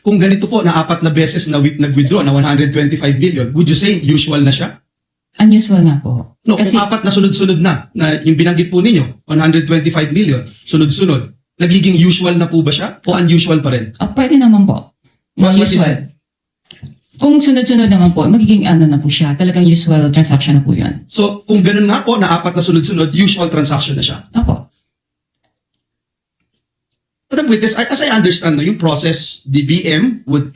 kung ganito po na 4 na beses na nag-withdraw na 125 million, would you say usual na siya? Unusual nga po. No, Kasi, kung 4 na sunod-sunod na yung binanggit po ninyo, 125 million, sunod-sunod, nagiging usual na po ba siya? O unusual pa rin? pwede naman po. What is Usual. it? Kung sunod-sunod naman po, magiging ano na po siya. Talagang usual transaction na po yun. So, kung ganun nga po na 4 na sunod-sunod, usual transaction na siya. Opo. Madam Witness, as I understand, no, yung process, the BM would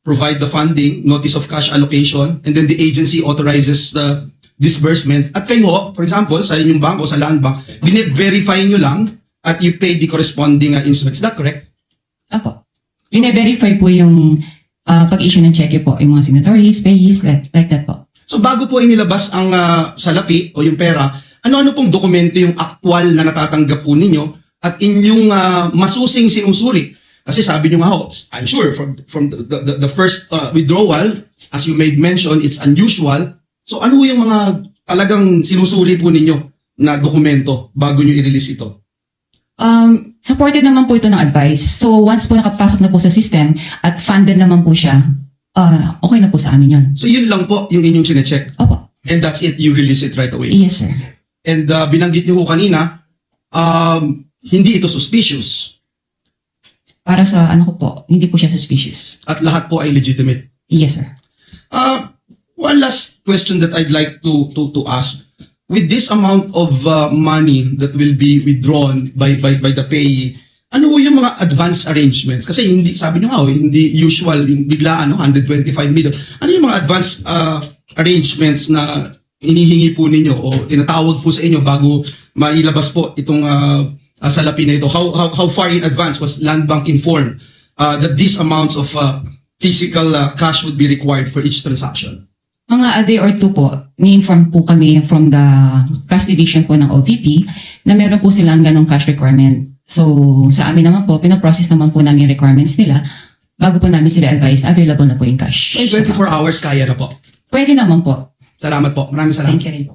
provide the funding, notice of cash allocation, and then the agency authorizes the disbursement. At kayo, for example, sa inyong bank o sa land bank, bine-verify nyo lang at you pay the corresponding instruments. Is that correct? Opo. Bine-verify po yung pag-issue ng cheque po, yung mga signatories, payees, like that po. So bago po inilabas ang salapi o yung pera, ano-ano pong dokumento yung actual na natatanggap po ninyo at inyong masusing sinusuri? Kasi sabi nyo nga ho, I'm sure from the first withdrawal, as you made mention, it's unusual. So ano yung mga talagang sinusuri po ninyo na dokumento bago nyo i-release ito? Supported naman po ito ng advice. So once po nakapasok na po sa system at funded naman po siya, okay na po sa amin yun. So yun lang po yung inyong sinecheck. Opo. And that's it, you release it right away. Yes, sir. And binanggit nyo ho kanina, hindi ito suspicious Para sa ano ko po, hindi po siya suspicious. at lahat po ay legitimate. Yes, sir. One last question that I'd like to ask. With this amount of money that will be withdrawn by the payee, ano ho yung mga advance arrangements? Kasi hindi, sabi nyo nga, hindi usual, yung biglaan, 125 million. Ano yung mga advance arrangements na inihingi po ninyo o tinatawag po sa inyo bago mailabas po itong salapi na ito? How far in advance was Land Bank informed that these amounts of physical cash would be required for each transaction? Mga a day or two po, ni-inform po kami from the cash division po ng OVP na meron po silang ganong cash requirement. So, sa amin naman po, pinaprocess naman po namin yung requirements nila bago po namin sila advise, available na po yung cash. So, in 24 hours, kaya na po. Pwede naman po. Salamat po. Maraming salamat. Thank you rin po.